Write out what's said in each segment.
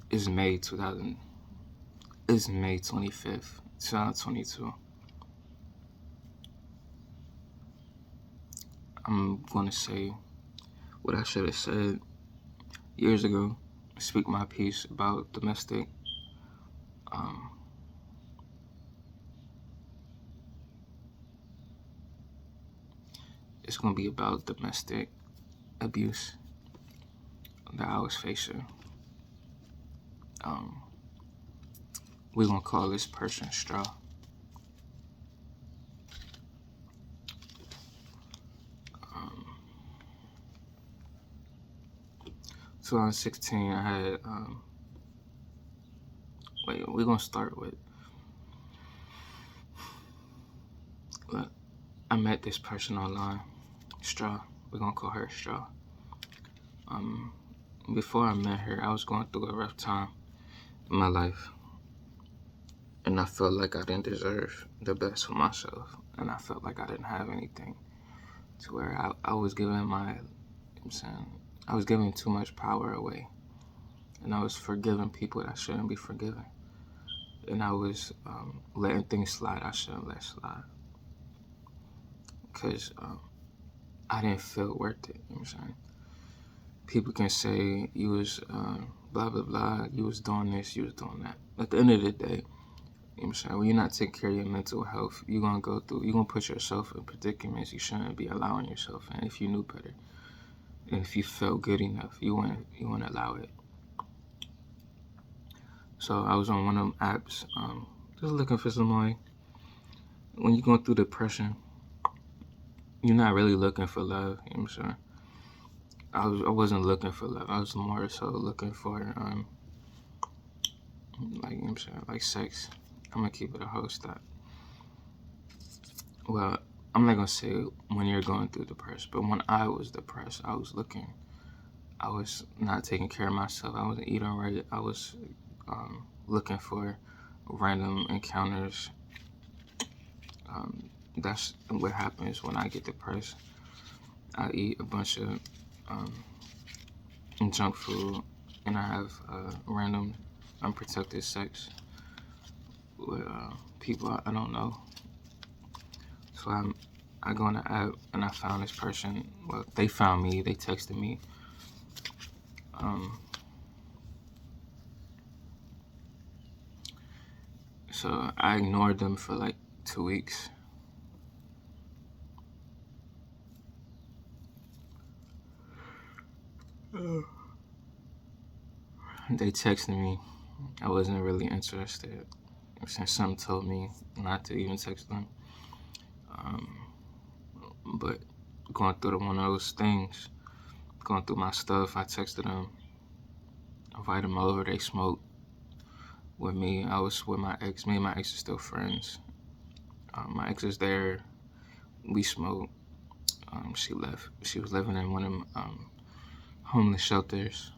It's May 2000. It's May 25th, 2022. I'm gonna say what I should have said years ago. Speak my piece about domestic. Um, it's gonna be about domestic abuse that I was facing. Um, we're gonna call this person Straw. 2016, I had. We're gonna start with. Look, I met this person online, Straw. We're gonna call her Straw. Um, Before I met her, I was going through a rough time in my life, and I felt like I didn't deserve the best for myself, and I felt like I didn't have anything. To where I was giving I was giving too much power away, and I was forgiving people that shouldn't be forgiven, and I was letting things slide I shouldn't let slide, because I didn't feel worth it. You know what I'm saying? People can say you was blah blah blah, you was doing this, you was doing that. At the end of the day, you know what I'm saying, when you're not taking care of your mental health, you're gonna put yourself in predicaments you shouldn't be allowing yourself in. If you knew better, and if you felt good enough, you wouldn't allow it. So I was on one of them apps, just looking for somebody. When you're going through depression, you're not really looking for love. You know what I'm saying? I wasn't looking for love. I was more so looking for like, you know what I'm saying, like sex. I'm gonna keep it a whole stop. Well, I'm not gonna say when you're going through depression, but when I was depressed, I was not taking care of myself. I wasn't eating right. I was looking for random encounters. That's what happens when I get depressed. I eat a bunch of junk food, and I have random unprotected sex with people I don't know. So I go on the app and I found this person. Well, they found me. They texted me. So I ignored them for like 2 weeks. They texted me. I wasn't really interested. Since something told me not to even text them. But going through one of those things, going through my stuff, I texted them, invited them over. They smoked with me. I was with my ex. Me and my ex are still friends. My ex is there. We smoked. She left. She was living in one of them homeless shelters.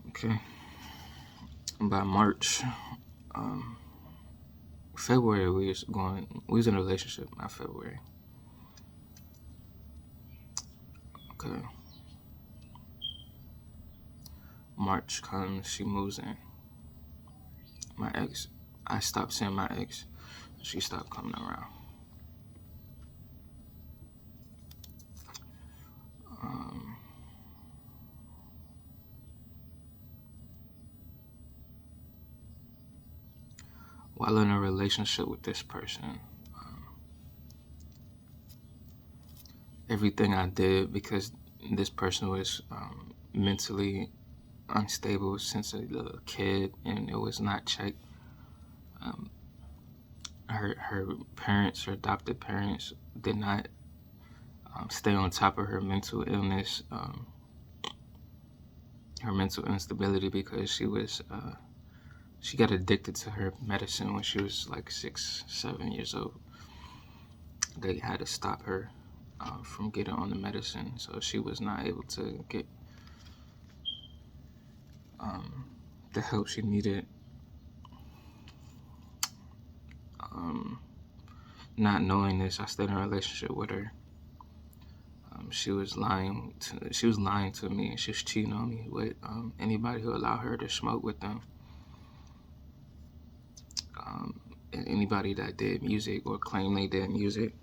Okay. By March, February, we was in a relationship, not February. Okay. March comes, she moves in. My ex, I stopped seeing my ex. She stopped coming around. While in a relationship with this person, everything I did, because this person was mentally unstable since a little kid, and it was not checked. Her parents, her adopted parents, did not stay on top of her mental illness, her mental instability, because she got addicted to her medicine when she was like 6, 7 years old. They had to stop her from getting on the medicine, so she was not able to get the help she needed. not knowing this, I stayed in a relationship with her. She was lying to me, and she was cheating on me with anybody who allowed her to smoke with them. And anybody that did music or claimed they did music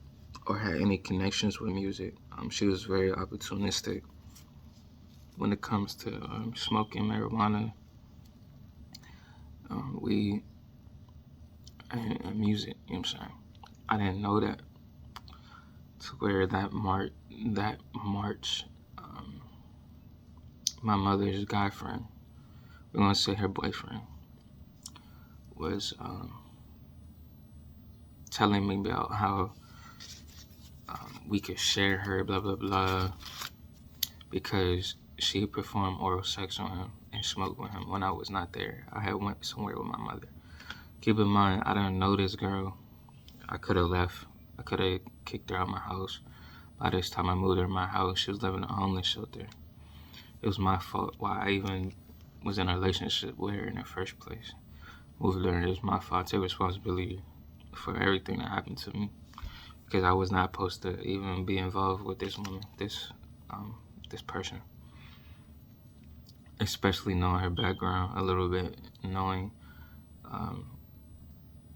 or had any connections with music. She was very opportunistic when it comes to smoking marijuana, weed, and music. You know what I'm saying? I didn't know that to where that March, my mother's guy friend, we're gonna say her boyfriend, was telling me about how we could share her, blah blah blah, because she performed oral sex on him and smoked with him when I was not there. I had went somewhere with my mother. Keep in mind, I didn't know this girl. I could have left. I could have kicked her out of my house. By this time I moved her in my house, she was living in a homeless shelter. It was my fault why I even was in a relationship with her in the first place. Moved her, it was my fault. I take responsibility for everything that happened to me. Because I was not supposed to even be involved with this woman, this person. Especially knowing her background a little bit, knowing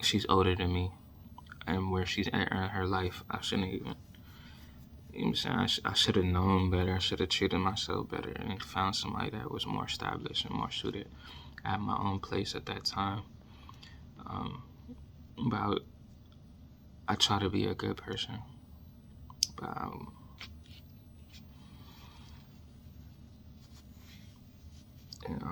she's older than me and where she's at in her life. I shouldn't even, you know what I'm saying? I should have known better. I should have treated myself better and found somebody that was more established and more suited. I had my own place at that time. But I try to be a good person. But and,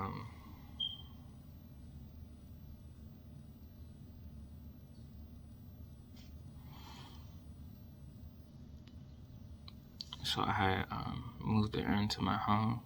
so I had moved her into my home.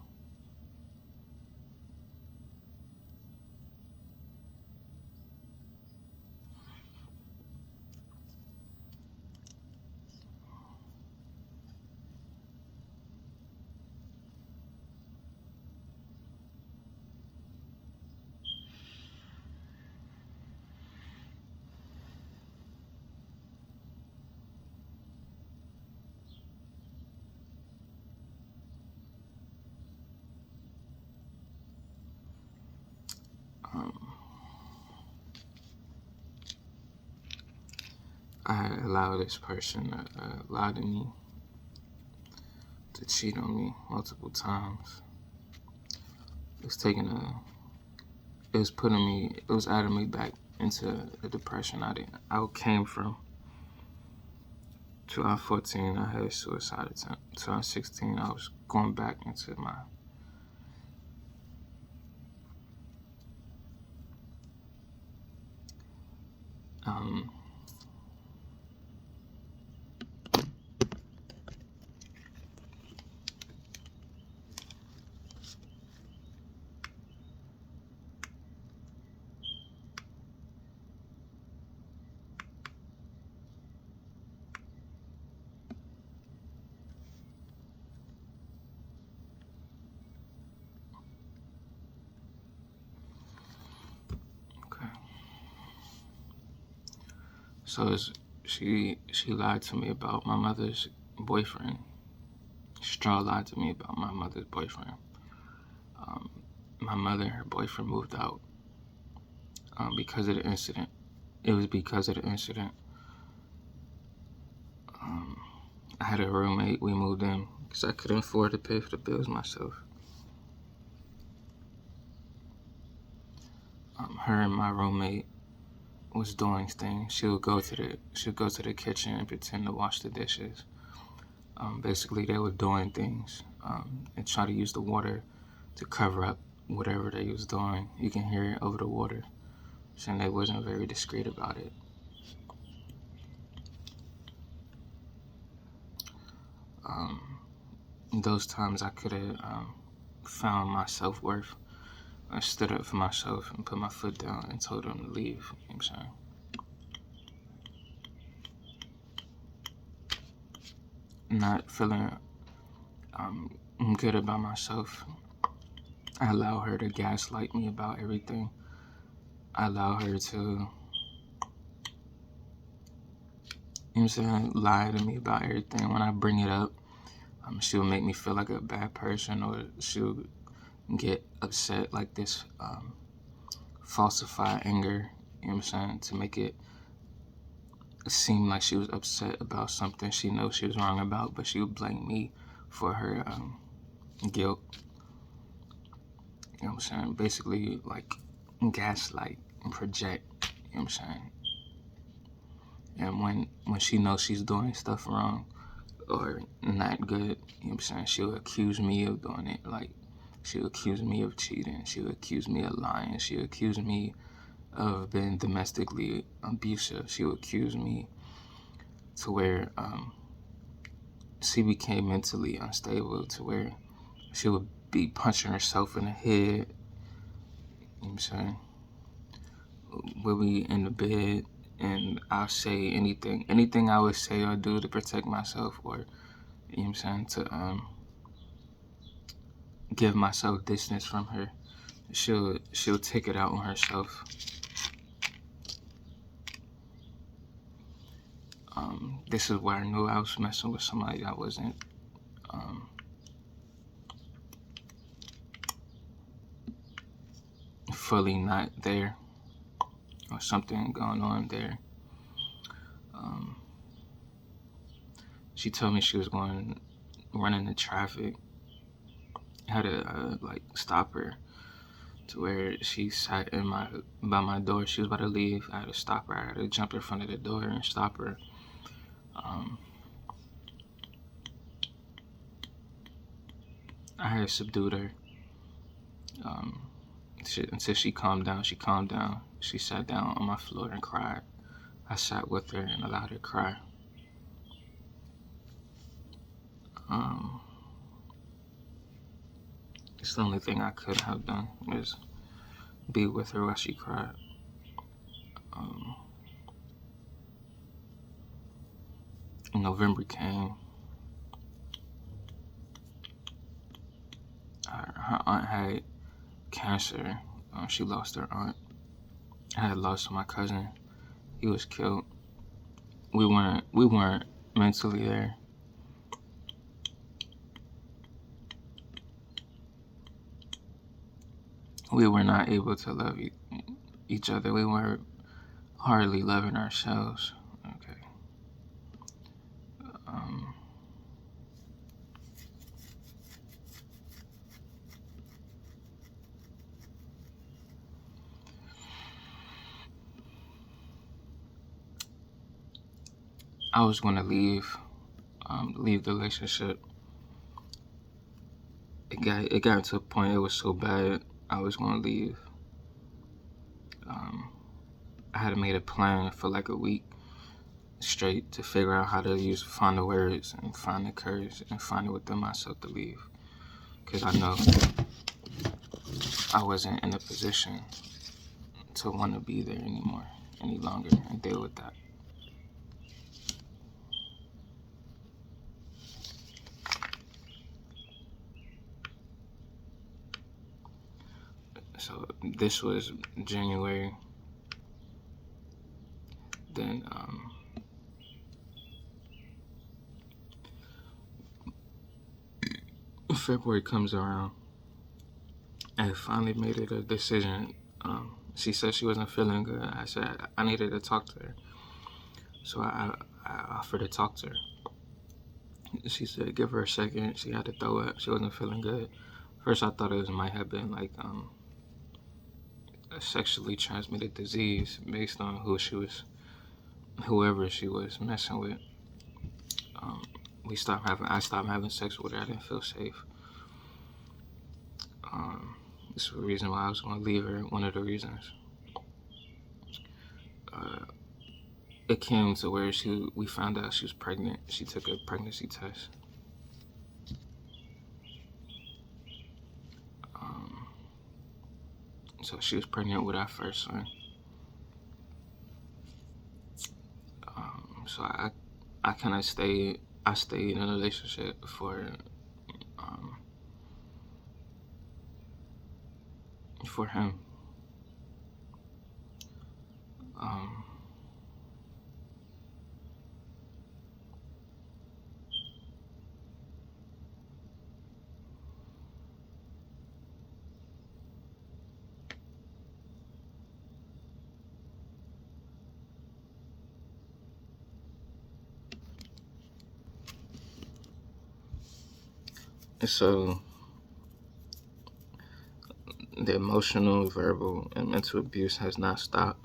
I allowed this person to lie to me, to cheat on me multiple times. It was adding me back into the depression I came from. 2014, I had a suicide attempt. 2016, I was going back into my okay. So she lied to me about my mother's boyfriend. Straw lied to me about my mother's boyfriend. My mother and her boyfriend moved out because of the incident. It was because of the incident. I had a roommate. We moved in because I couldn't afford to pay for the bills myself. Her and my roommate was doing things. She'll go to the kitchen and pretend to wash the dishes. Basically, they were doing things and try to use the water to cover up whatever they was doing. You can hear it over the water, and they wasn't very discreet about it. Those times I could have found my self-worth. I stood up for myself and put my foot down and told them to leave. You know what I'm saying? Not feeling good about myself. I allow her to gaslight me about everything. I allow her to You know what I'm saying? Lie to me about everything. When I bring it up, she'll make me feel like a bad person, or she'll get upset like this, falsify anger, you know what I'm saying, to make it seem like she was upset about something she knows she was wrong about, but she would blame me for her guilt. You know what I'm saying? Basically, like, gaslight and project, you know what I'm saying? And when she knows she's doing stuff wrong or not good, you know what I'm saying, she'll accuse me of doing it. Like, she'll accuse me of cheating. She'll accuse me of lying. She'll accuse me of being domestically abusive. She'll accuse me to where she became mentally unstable, to where she would be punching herself in the head. You know what I'm saying? We'll be in the bed and I'll say anything I would say or do to protect myself, or, you know what I'm saying, to give myself distance from her. She'll take it out on herself. This is where I knew I was messing with somebody that wasn't fully not there, or something going on there. She told me she was going running the traffic. I had to stop her, to where she sat by my door. She was about to leave. I had to stop her. I had to jump in front of the door and stop her. I had subdued her until she calmed down. She calmed down. She sat down on my floor and cried. I sat with her and allowed her to cry. It's the only thing I could have done was be with her while she cried. November came. Her aunt had cancer. She lost her aunt. I had lost my cousin. He was killed. We weren't mentally there. We were not able to love each other. We were hardly loving ourselves. Okay. I was going to leave the relationship. It got to a point, it was so bad, I was going to leave. I had made a plan for like a week straight to figure out how to find the words and find the courage and find it within myself to leave. Because I know I wasn't in a position to want to be there any longer, and deal with that. So this was January. Then February comes around. I finally made it a decision. She said she wasn't feeling good. I said I needed to talk to her. So I offered to talk to her. She said give her a second. She had to throw up. She wasn't feeling good. First I thought it might have been like a sexually transmitted disease based on whoever she was messing with. I stopped having sex with her. I didn't feel safe. This was the reason why I was going to leave her. One of the reasons. It came to where we found out she was pregnant. She took a pregnancy test. So she was pregnant with our first son. So I kind of stayed in a relationship for him. So the emotional, verbal, and mental abuse has not stopped.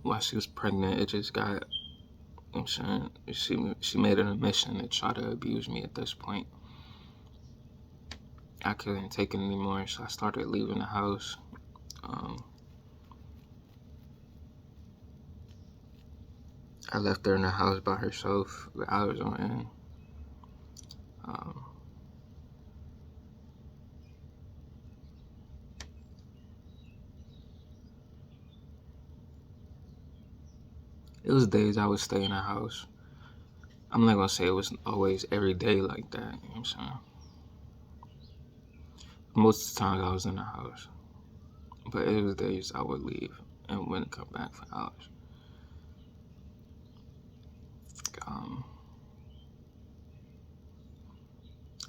While she was pregnant, it just got, I'm saying, she made it a mission to try to abuse me at this point. I couldn't take it anymore, so I started leaving the house. I left her in the house by herself for hours on end. It was days I would stay in the house. I'm not gonna say it was always every day like that, you know what I'm saying? Most of the time I was in the house. But it was days I would leave and wouldn't come back for hours. Um,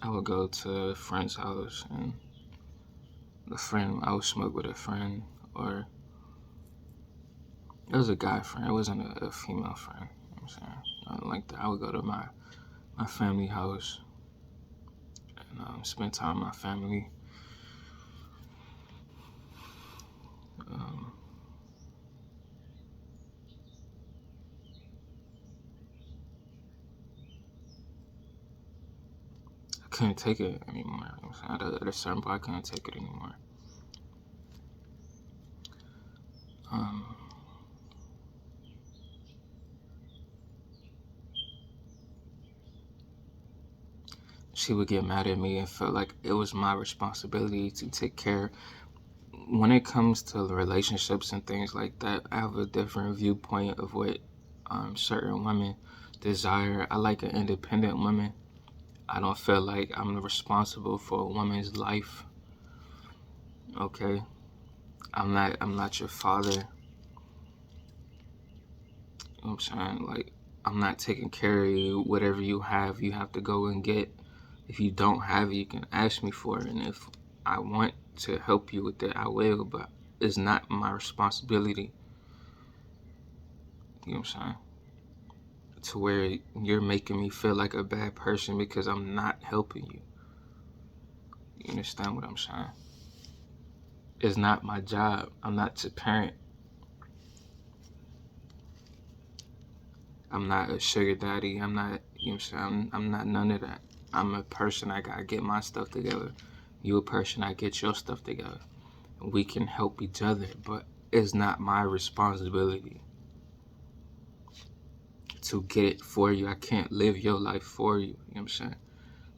I would go to a friend's house and I would smoke with a friend, or it was a guy friend, it wasn't a female friend, you know what I'm saying? Nothing like that. I would go to my family house and spend time with my family. I couldn't take it anymore, you know what I'm saying? At a certain point, I couldn't take it anymore. She would get mad at me and felt like it was my responsibility to take care. When it comes to relationships and things like that, I have a different viewpoint of what certain women desire. I like an independent woman. I don't feel like I'm responsible for a woman's life. Okay, I'm not your father. You know what I'm saying? Like, I'm not taking care of you. Whatever you have to go and get. If you don't have it, you can ask me for it, and if I want to help you with it, I will, but it's not my responsibility. You know what I'm saying? To where you're making me feel like a bad person because I'm not helping you. You understand what I'm saying? It's not my job. I'm not your parent. I'm not a sugar daddy. I'm not, you know what I'm saying? I'm not none of that. I'm a person. I gotta get my stuff together. You a person. I get your stuff together. We can help each other, but it's not my responsibility to get it for you. I can't live your life for you. You know what I'm saying?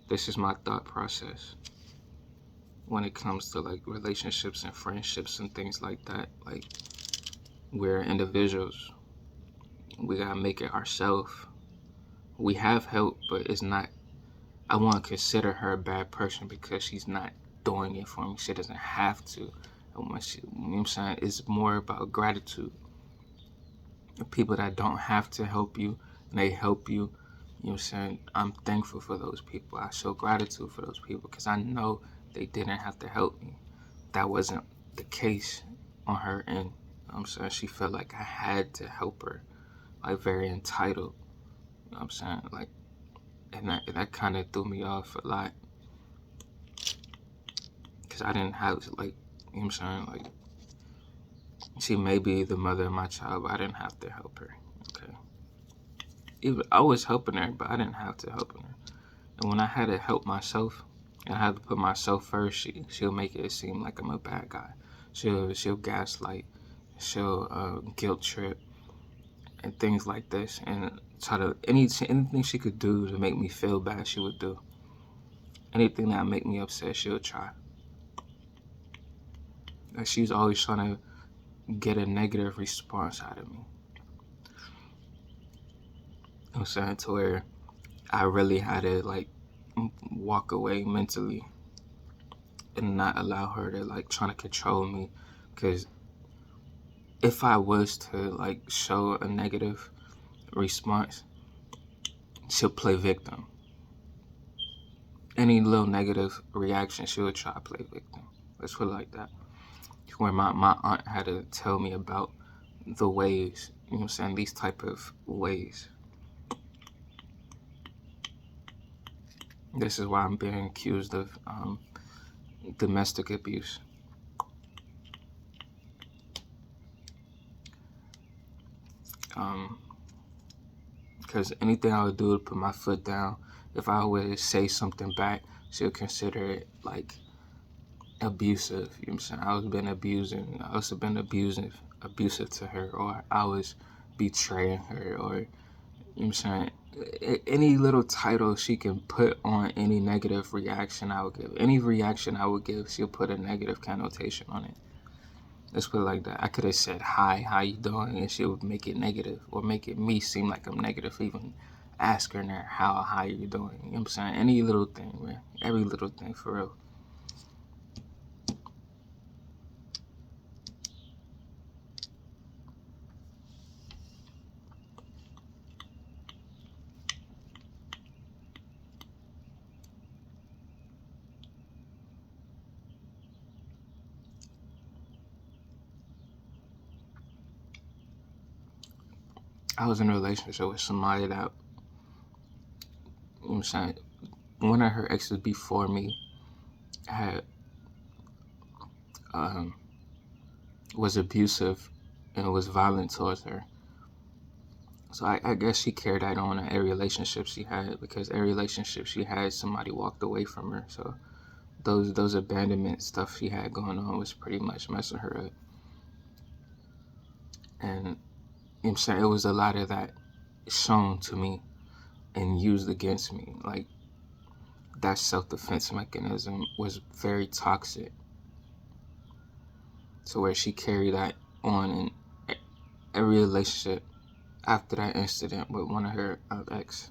This is my thought process when it comes to like relationships and friendships and things like that. Like, we're individuals. We gotta make it ourselves. We have help, but it's not. I won't consider her a bad person because she's not doing it for me. She doesn't have to. And when she, you know what I'm saying? It's more about gratitude. The people that don't have to help you and they help you, you know what I'm saying? I'm thankful for those people. I show gratitude for those people because I know they didn't have to help me. That wasn't the case on her end. You know what I'm saying? She felt like I had to help her, like very entitled. You know what I'm saying? Like, and that kind of threw me off a lot because I didn't have, like, you know what I'm saying? Like, she may be the mother of my child, but I didn't have to help her. Okay. I was helping her, but I didn't have to help her. And when I had to help myself, and I had to put myself first, she'll make it seem like I'm a bad guy. She'll gaslight, she'll guilt trip, and things like this, and try to anything she could do to make me feel bad, she would do. Anything that make me upset, she'll try. Like, she's always trying to get a negative response out of me. I'm saying, to where I really had to like walk away mentally and not allow her to like trying to control me, because if I was to like show a negative response, she'll play victim. Any little negative reaction, she would try to play victim. Let's put it like that. Where my aunt had to tell me about the ways, you know what I'm saying, these type of ways. This is why I'm being accused of domestic abuse. Because anything I would do to put my foot down, if I would say something back, she'll consider it like abusive. You know what I'm saying? I was been abusive to her, or I was betraying her, or you know what I'm saying? Any little title she can put on any negative reaction I would give. Any reaction I would give, she'll put a negative connotation on it. Let's put it like that. I could have said, hi, how you doing? And she would make it negative, or make it me seem like I'm negative, even asking her how you doing. You know what I'm saying? Any little thing, man. Every little thing, for real. I was in a relationship with somebody that, you know what I'm saying, one of her exes before me had was abusive and was violent towards her. So I guess she carried that on in every relationship she had, because every relationship she had, somebody walked away from her. So those abandonment stuff she had going on was pretty much messing her up. And you know what I'm saying, it was a lot of that shown to me and used against me. Like, that self-defense mechanism was very toxic, to where she carried that on in every relationship after that incident with one of her ex.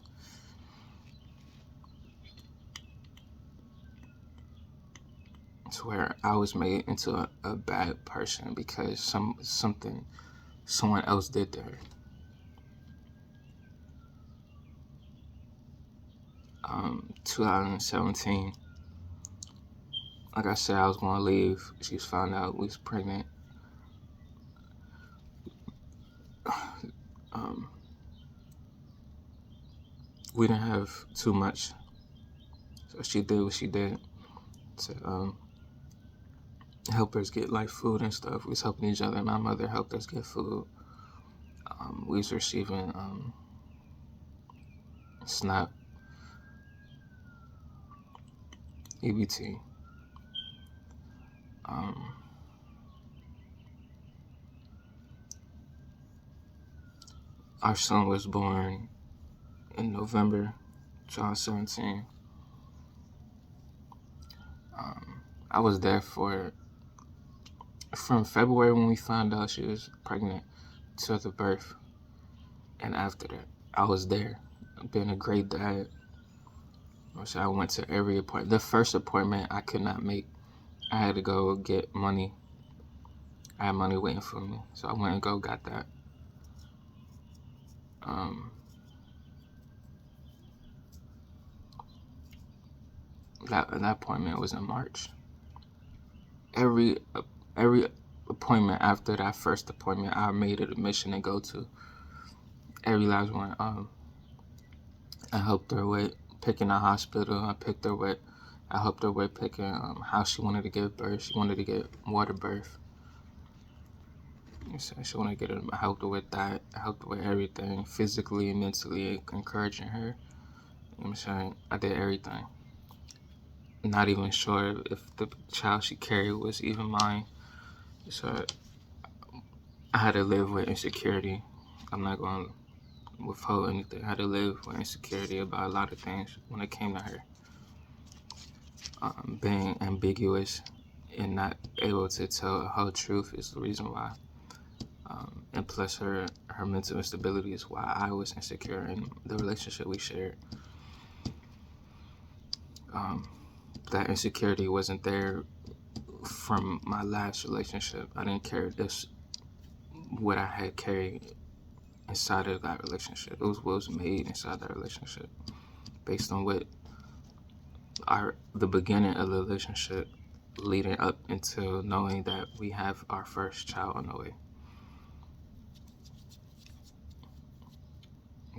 To where I was made into a bad person because something someone else did to her. 2017, like I said, I was going to leave. She found out we was pregnant. We didn't have too much, so she did what she did to help us get like food and stuff. We was helping each other. My mother helped us get food. We was receiving SNAP, EBT. Our son was born in November 2017. I was there from February when we found out she was pregnant to the birth, and after that, I was there, being a great dad. So I went to every appointment. The first appointment I could not make. I had to go get money. I had money waiting for me, so I went and got that. That appointment was in March. Every appointment after that first appointment, I made it a mission to go to. Every last one. I helped her with picking a hospital. I helped her with picking how she wanted to give birth. She wanted to get water birth. So she wanted to get I helped her with that. I helped her with everything, physically and mentally, encouraging her. You know what I'm saying? I did everything. Not even sure if the child she carried was even mine. So I had to live with insecurity. I'm not going to withhold anything. I had to live with insecurity about a lot of things when it came to her. Being ambiguous and not able to tell a whole truth is the reason why. And plus her mental instability is why I was insecure in the relationship we shared. That insecurity wasn't there from my last relationship. I didn't care what I had carried inside of that relationship. It was what was made inside that relationship based on what the beginning of the relationship leading up until knowing that we have our first child on the way.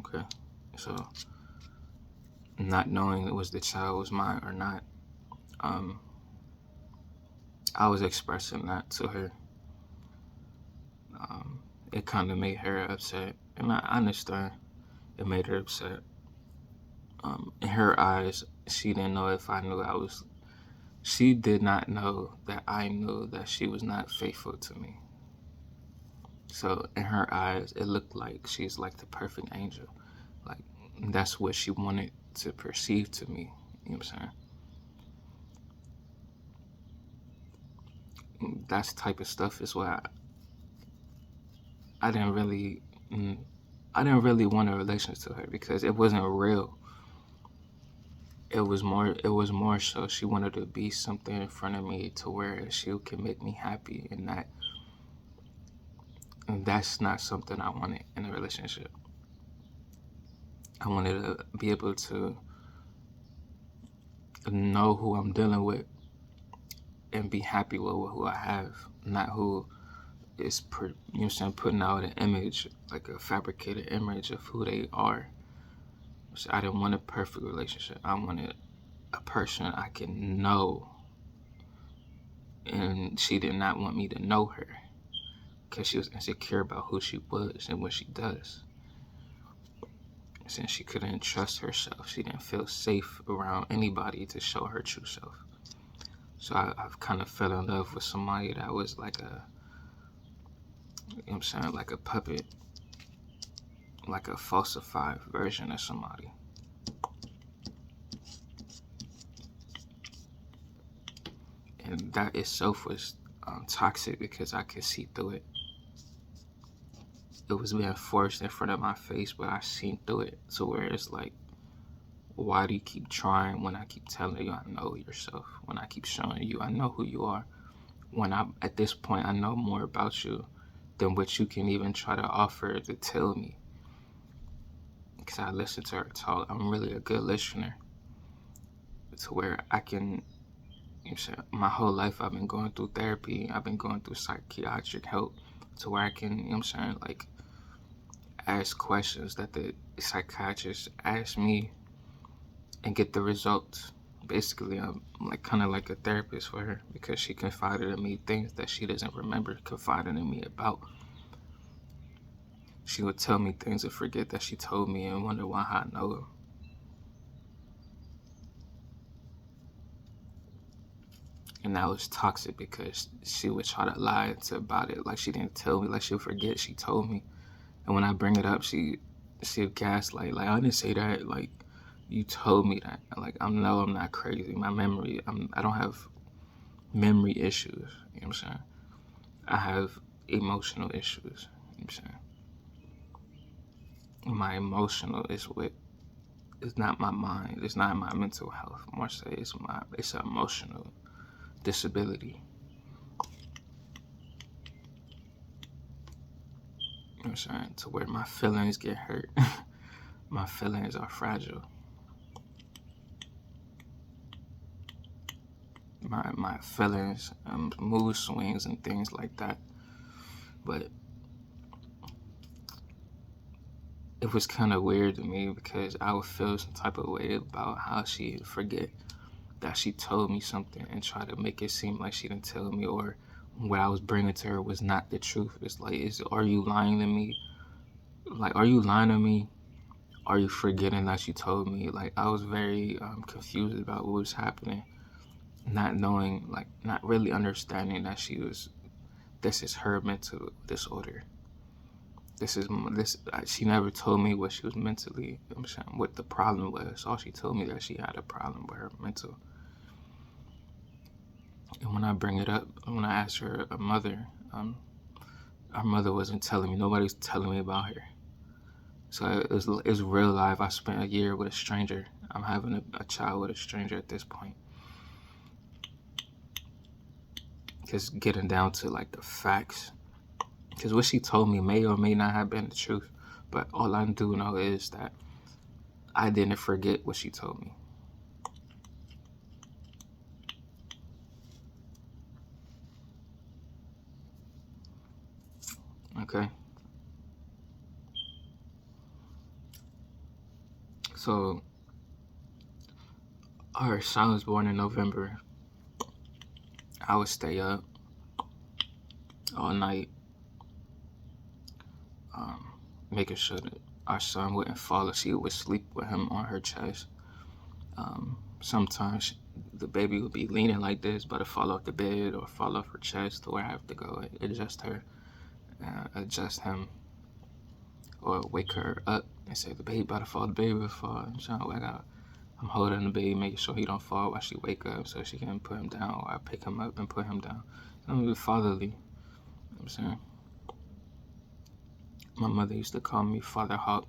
Okay, so not knowing it was the child was mine or not. Um, I was expressing that to her. Um, it kind of made her upset, and I understand it made her upset. In her eyes, she didn't know if I knew I was. She did not know that I knew that she was not faithful to me. So in her eyes, it looked like she's like the perfect angel. Like that's what she wanted to perceive to me. You know what I'm saying? That type of stuff is why I didn't really, I didn't really want a relationship to her because it wasn't real. It was more so she wanted to be something in front of me to where she could make me happy, and that's not something I wanted in a relationship. I wanted to be able to know who I'm dealing with and be happy with who I have, not who is you know what I'm saying, putting out an image, like a fabricated image of who they are. So I didn't want a perfect relationship. I wanted a person I can know, and she did not want me to know her because she was insecure about who she was and what she does. Since she couldn't trust herself, she didn't feel safe around anybody to show her true self. So I've kind of fell in love with somebody that was like a, you know what I'm saying, like a puppet, like a falsified version of somebody. And that itself was toxic because I could see through it. It was being forced in front of my face, but I seen through it to where it's like, why do you keep trying when I keep telling you I know yourself? When I keep showing you I know who you are? When at this point I know more about you than what you can even try to offer to tell me. Because I listen to her talk. I'm really a good listener to where I can, you know, my whole life I've been going through therapy. I've been going through psychiatric help to where I can, you know what I'm saying, like ask questions that the psychiatrist asked me and get the results. Basically, I'm like kind of like a therapist for her because she confided in me things that she doesn't remember confiding in me about. She would tell me things and forget that she told me and wonder why I know them. And that was toxic because she would try to lie about it, like she didn't tell me, like she'll forget she told me. And when I bring it up, she'll gaslight, like I didn't say that, like you told me that. Like I'm not crazy. My memory, I don't have memory issues. You know what I'm saying? I have emotional issues. You know what I'm saying? My emotional is what, it's not my mind. It's not my mental health. More so, it's an emotional disability. You know what I'm saying? To where my feelings get hurt. My feelings are fragile. My feelings, mood swings and things like that. But it was kind of weird to me because I would feel some type of way about how she'd forget that she told me something and try to make it seem like she didn't tell me, or what I was bringing to her was not the truth. It's like, are you lying to me? Like, are you lying to me? Are you forgetting that you told me? Like, I was very confused about what was happening, not knowing, like, not really understanding that this is her mental disorder. She never told me what she was mentally, I'm saying, what the problem was. All she told me that she had a problem with her mental. And when I bring it up, when I asked her mother, our mother wasn't telling me. Nobody's telling me about her. So it's real life. I spent a year with a stranger. I'm having a child with a stranger at this point. Just getting down to like the facts. Because what she told me may or may not have been the truth. But all I do know is that I didn't forget what she told me. Okay? So Her son was born in November. I would stay up all night, making sure that our son wouldn't fall asleep. She would sleep with him on her chest. Sometimes the baby would be leaning like this, but it fall off the bed or fall off her chest to where I have to go adjust her, adjust him, or wake her up and say, the baby about to fall, the baby will fall. I'm holding the baby, making sure he don't fall while she wake up so she can put him down, or I pick him up and put him down. I'm fatherly, you know what I'm saying? My mother used to call me Father Hawk.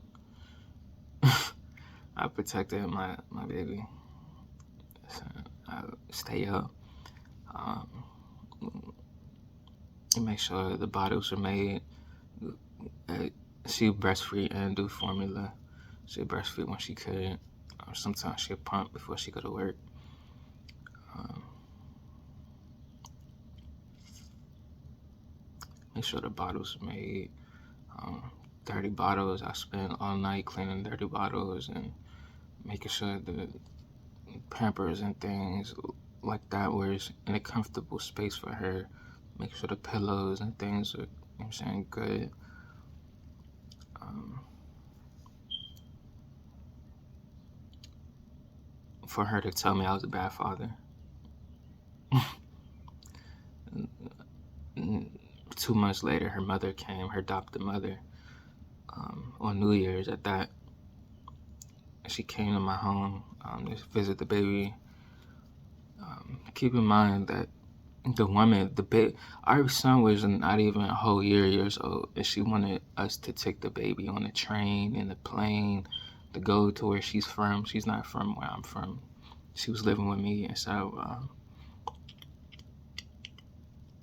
I protected my baby. So I stay up, make sure the bottles are made. She breastfeed and do formula. She breastfeed when she could. Sometimes she'll pump before she go to work. Make sure the bottles are made. Dirty bottles, I spend all night cleaning dirty bottles and making sure the Pampers and things like that where it's in a comfortable space for her. Make sure the pillows and things are, you know what I'm saying, good. For her to tell me I was a bad father. 2 months later, her mother came, her adopted mother, on New Year's at that. She came to my home to visit the baby. Keep in mind that the woman, our son was not even a whole years old, and she wanted us to take the baby on the train and the plane to go to where she's from. She's not from where I'm from. She was living with me, and so, you know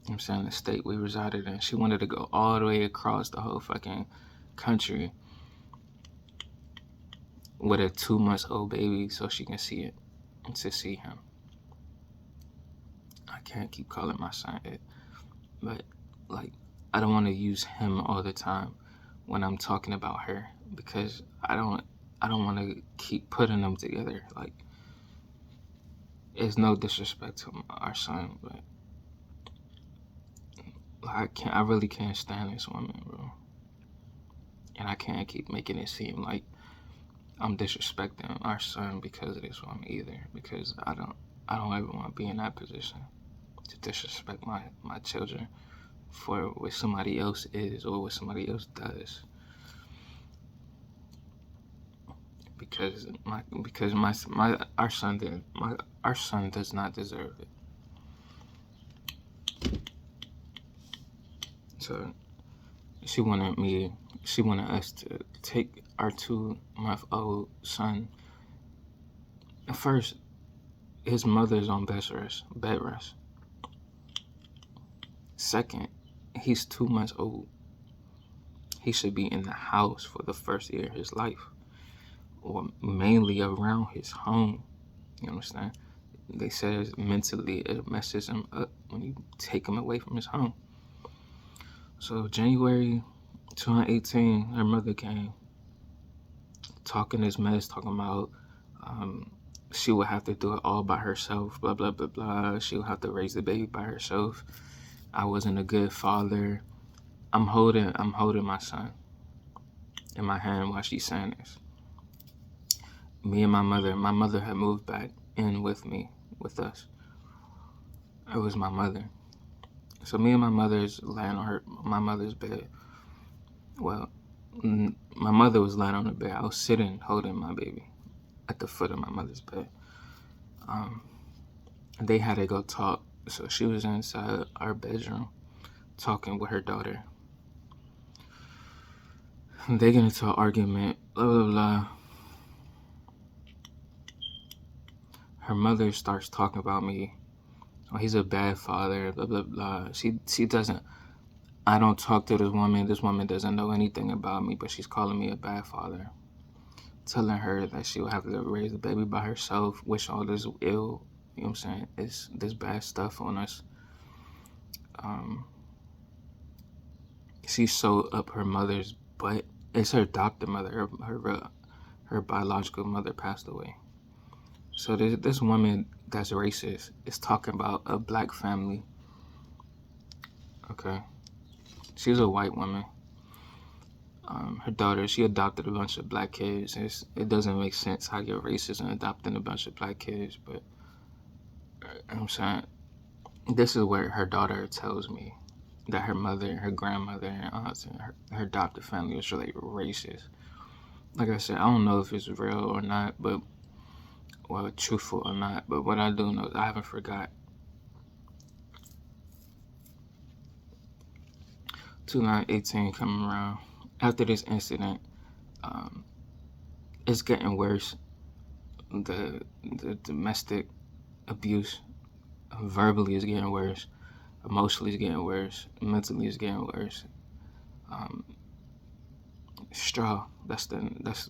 what I'm saying, the state we resided in. She wanted to go all the way across the whole fucking country with a 2 months old baby so she can see it, and to see him. I can't keep calling my son it, but like, I don't want to use him all the time when I'm talking about her, because I don't want to keep putting them together. Like, it's no disrespect to our son, but I really can't stand this woman, bro. And I can't keep making it seem like I'm disrespecting our son because of this woman either, because I don't ever want to be in that position to disrespect my children for what somebody else is or what somebody else does. Because our son does not deserve it. So she wanted us to take our 2-month-old son. First, his mother's on bed rest. Second, he's 2 months old. He should be in the house for the first year of his life, or mainly around his home. You understand? They say mentally it messes him up when you take him away from his home. So January 2018, her mother came, talking this mess, talking about she would have to do it all by herself, blah, blah, blah, blah. She would have to raise the baby by herself. I wasn't a good father. I'm holding my son in my hand while she's saying this. Me and my mother had moved back in with us. It was my mother. So me and my mother's laying on my mother's bed. Well, my mother was laying on the bed. I was sitting holding my baby at the foot of my mother's bed. They had to go talk. So she was inside our bedroom talking with her daughter. They get into an argument, blah, blah, blah. Her mother starts talking about me. Oh, he's a bad father, blah, blah, blah. She doesn't, I don't talk to this woman. This woman doesn't know anything about me, but she's calling me a bad father. Telling her that she will have to raise the baby by herself, wish all this ill, you know what I'm saying, it's this bad stuff on us. She's so up her mother's butt. It's her adopted mother. Her biological mother passed away. So this woman that's racist is talking about a black family. Okay, she's a white woman. Her daughter, she adopted a bunch of black kids. It doesn't make sense how you're racist and adopting a bunch of black kids, but I'm saying this is where her daughter tells me that her mother, her grandmother, and aunts, and her adopted family was really racist. Like I said, I don't know if it's real or not, but well, truthful or not. But what I do know is I haven't forgot. 2018 coming around. After this incident, um, it's getting worse. The domestic abuse verbally is getting worse, emotionally is getting worse, mentally is getting worse. Um, Straw, that's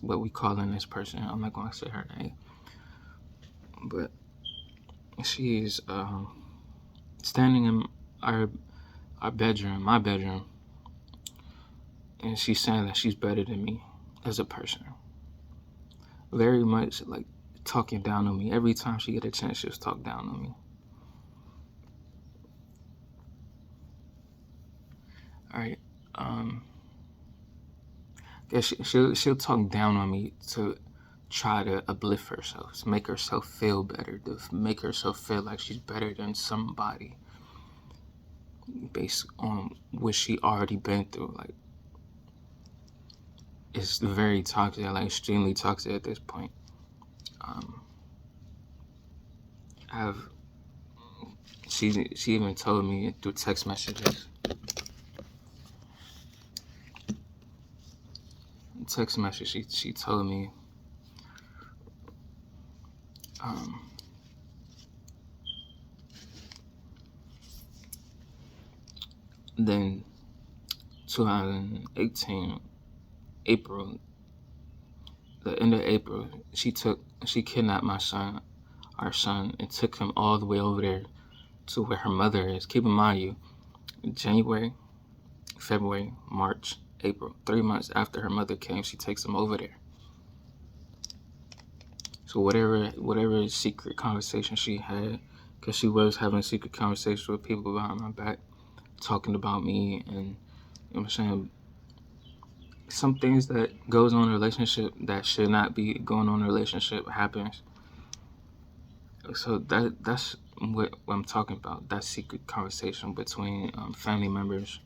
what we call in this person. I'm not going to say her name, but she's standing in our bedroom, my bedroom, and she's saying that she's better than me as a person. Very much like talking down on me. Every time she get a chance, she'll talk down on me. All right. Yeah, she'll talk down on me to try to uplift herself, to make herself feel better, to make herself feel like she's better than somebody based on what she already been through. Like, it's very toxic, like extremely toxic at this point. I've she even told me through text messages. She told me then 2018 April, the end of April, she kidnapped our son, and took him all the way over there to where her mother is. Keep in mind, you January, February, March, April, 3 months after her mother came, she takes him over there. So whatever secret conversation she had, because she was having secret conversations with people behind my back, talking about me, and you know what I'm saying, some things that goes on in a relationship that should not be going on in a relationship happens. So that's what I'm talking about. That secret conversation between family members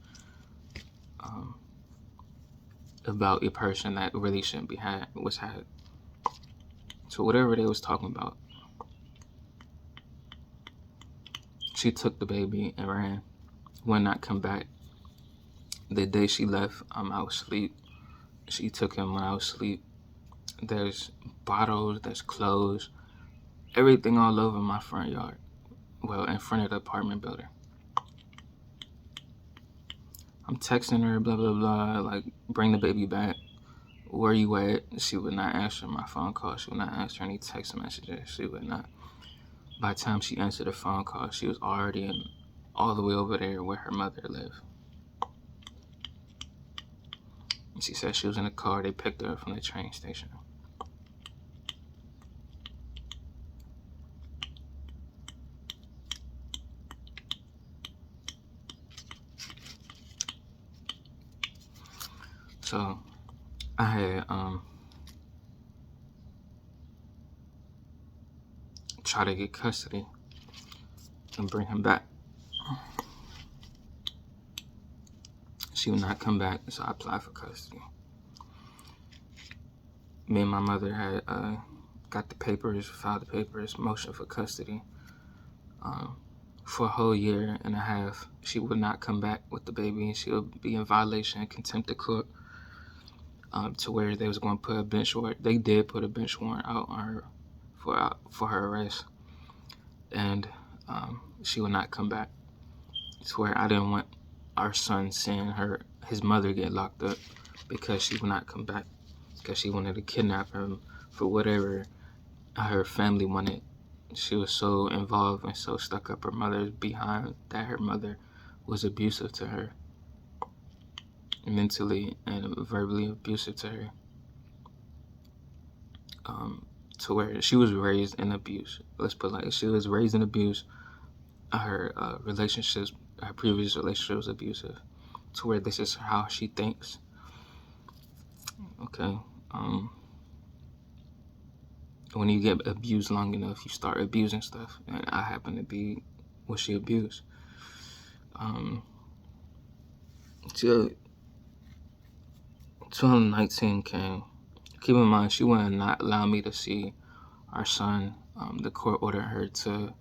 about a person that really shouldn't be was had. So whatever they was talking about, she took the baby and ran. Would not come back. The day she left, I was asleep. She took him when I was asleep. There's bottles, there's clothes, everything all over my front yard. Well, in front of the apartment building. I'm texting her, blah, blah, blah, like, bring the baby back. Where you at? She would not answer my phone call. She would not answer any text messages. She would not. By the time she answered the phone call, she was already all the way over there where her mother lived. And she said she was in a car. They picked her up from the train station. So I had tried to get custody and bring him back. She would not come back, so I applied for custody. Me and my mother had got the papers, filed the papers, motion for custody. For a whole year and a half, she would not come back with the baby, and she would be in violation and contempt of court, to where they was going to put a bench warrant. They did put a bench warrant out on her for her arrest, and she would not come back. It's where I didn't want our son seeing his mother get locked up because she would not come back, because she wanted to kidnap him for whatever her family wanted. She was so involved and so stuck up her mother's behind that her mother was abusive to her, mentally and verbally abusive to her, to where she was raised in abuse. Let's put it like she was raised in abuse. Her relationships, her previous relationship was abusive, to where this is how she thinks. Okay. When you get abused long enough, you start abusing stuff, and I happen to be what she abused. Till 2019 came. Keep in mind, she wouldn't not allow me to see our son. The court ordered her to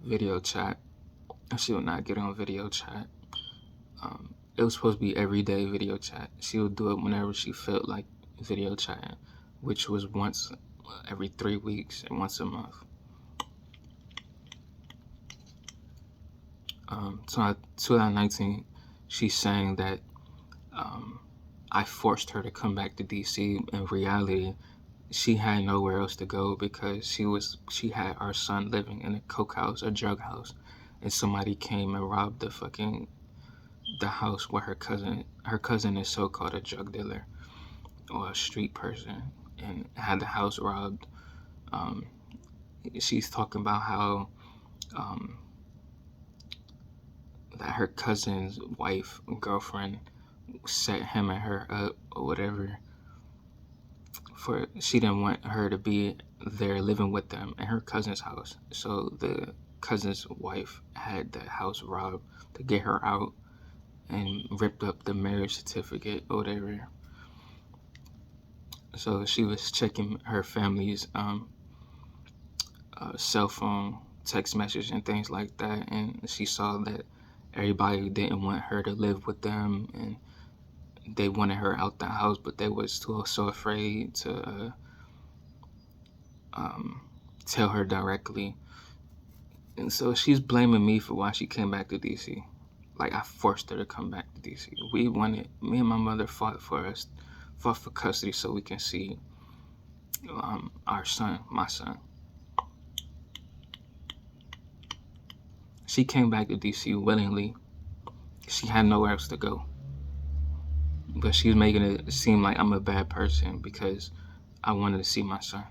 video chat. She would not get on video chat. It was supposed to be everyday video chat. She would do it whenever she felt like video chatting, which was once every 3 weeks and once a month. So 2019, she's saying that I forced her to come back to DC. In reality, she had nowhere else to go because she had our son living in a coke house, a drug house, and somebody came and robbed the house where her cousin is so-called a drug dealer or a street person, and had the house robbed. She's talking about how that her cousin's wife, girlfriend, set him and her up or whatever. For she didn't want her to be there living with them in her cousin's house. So the cousin's wife had the house robbed to get her out and ripped up the marriage certificate or whatever. So she was checking her family's cell phone, text message, and things like that, and she saw that everybody didn't want her to live with them, and they wanted her out the house, but they was still so afraid to tell her directly. And so she's blaming me for why she came back to DC. Like, I forced her to come back to DC. Me and my mother fought for custody so we can see our son, my son. She came back to DC willingly. She had nowhere else to go. But she's making it seem like I'm a bad person because I wanted to see my son.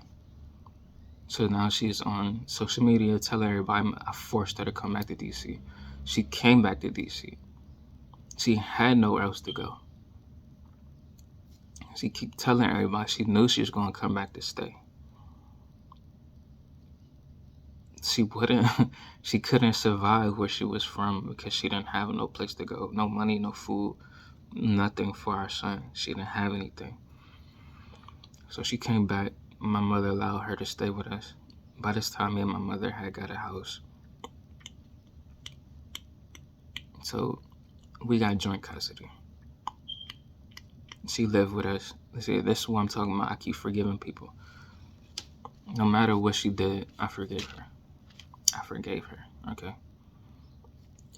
So now she's on social media telling everybody I forced her to come back to DC. She came back to DC. She had nowhere else to go. She keep telling everybody she knew she was going to come back to stay. She couldn't survive where she was from because she didn't have no place to go, no money, no food, nothing for our son. She didn't have anything. So she came back. My mother allowed her to stay with us. By this time, me and my mother had got a house. So we got joint custody. She lived with us. See, this is what I'm talking about. I keep forgiving people. No matter what she did, I forgave her. Okay?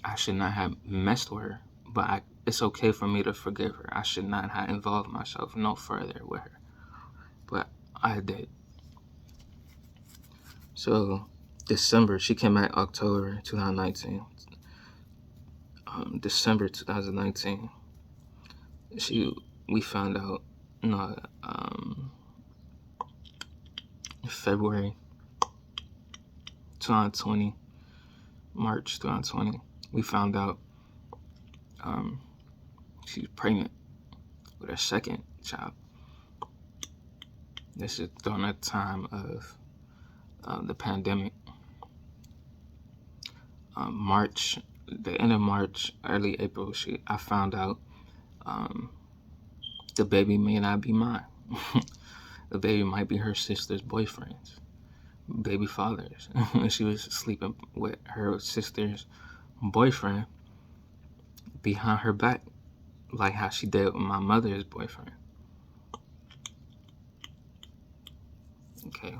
I should not have messed with her, but it's okay for me to forgive her. I should not have involved myself no further with her. But I did. So December, she came back October 2019. December 2019, we found out, February 2020, March 2020, we found out she's pregnant with her second child. This is during the time of the pandemic. March, the end of March, early April, I found out the baby may not be mine. The baby might be her sister's boyfriend's, baby father's. She was sleeping with her sister's boyfriend behind her back, like how she did with my mother's boyfriend. Okay.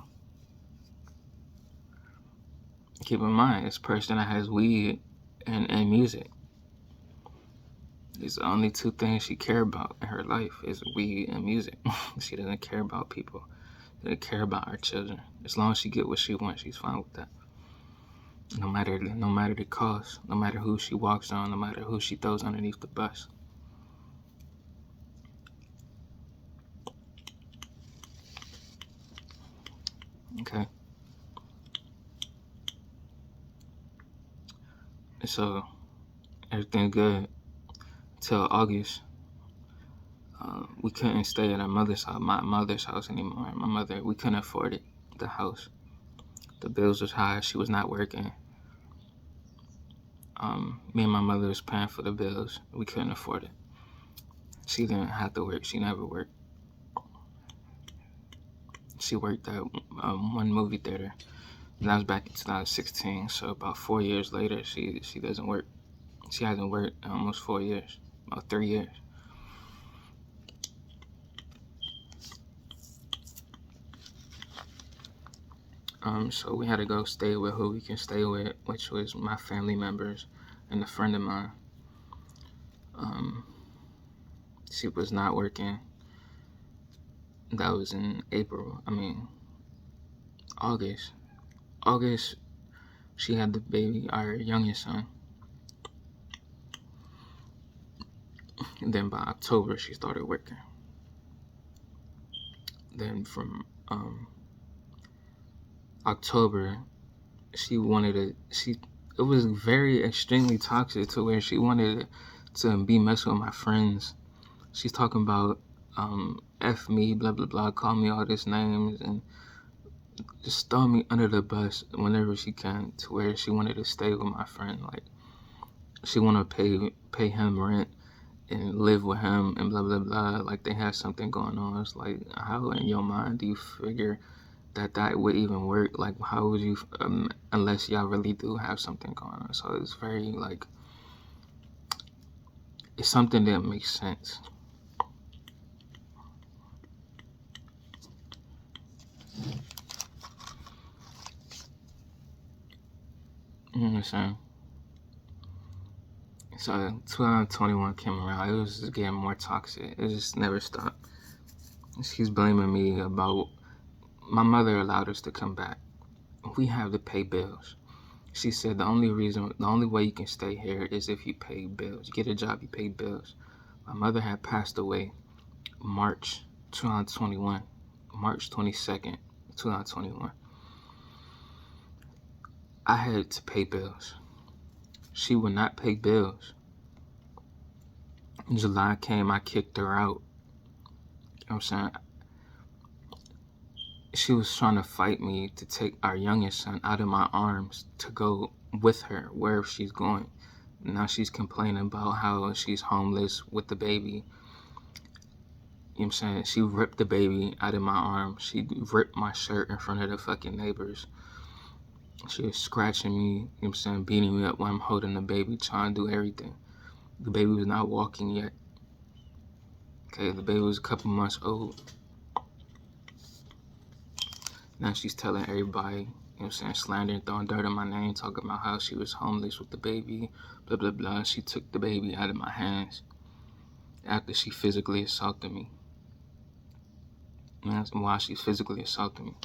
Keep in mind, this person that has weed and music. These are the only two things she cares about in her life is weed and music. She doesn't care about people. She doesn't care about our children. As long as she get what she wants, she's fine with that. No matter the cost, no matter who she walks on, no matter who she throws underneath the bus. Okay. So everything good till August. We couldn't stay at my mother's house anymore. We couldn't afford it, the house. The bills was high. She was not working. Me and my mother was paying for the bills. We couldn't afford it. She didn't have to work. She never worked. She worked at one movie theater. And that was back in 2016. So about 4 years later, she doesn't work. She hasn't worked in almost 4 years, about 3 years. So we had to go stay with who we can stay with, which was my family members and a friend of mine. She was not working. That was in August. August, she had the baby, our youngest son. And then by October, she started working. Then from October, it was very extremely toxic to where she wanted to be messing with my friends. She's talking about F me, blah, blah, blah, call me all these names, and just throw me under the bus whenever she can, to where she wanted to stay with my friend. Like, she wanted to pay him rent and live with him and blah, blah, blah. Like, they had something going on. It's like, how in your mind do you figure that would even work? Like, how would you, unless y'all really do have something going on? So it's very, like, it's something that makes sense. You know what I'm saying? So 2021 came around. It was just getting more toxic. It just never stopped. She's blaming me about my mother allowed us to come back. We have to pay bills. She said the only way you can stay here is if you pay bills. You get a job, you pay bills. My mother had passed away March 2021, March 22nd, 2021. I had to pay bills. She would not pay bills. July came, I kicked her out. You know what I'm saying? She was trying to fight me to take our youngest son out of my arms to go with her wherever she's going. Now she's complaining about how she's homeless with the baby. You know what I'm saying? She ripped the baby out of my arms. She ripped my shirt in front of the fucking neighbors. She was scratching me, you know what I'm saying, beating me up while I'm holding the baby, trying to do everything. The baby was not walking yet. Okay, the baby was a couple months old. Now she's telling everybody, you know what I'm saying, slandering, throwing dirt on my name, talking about how she was homeless with the baby, blah, blah, blah. She took the baby out of my hands after she physically assaulted me. And that's why she physically assaulted me.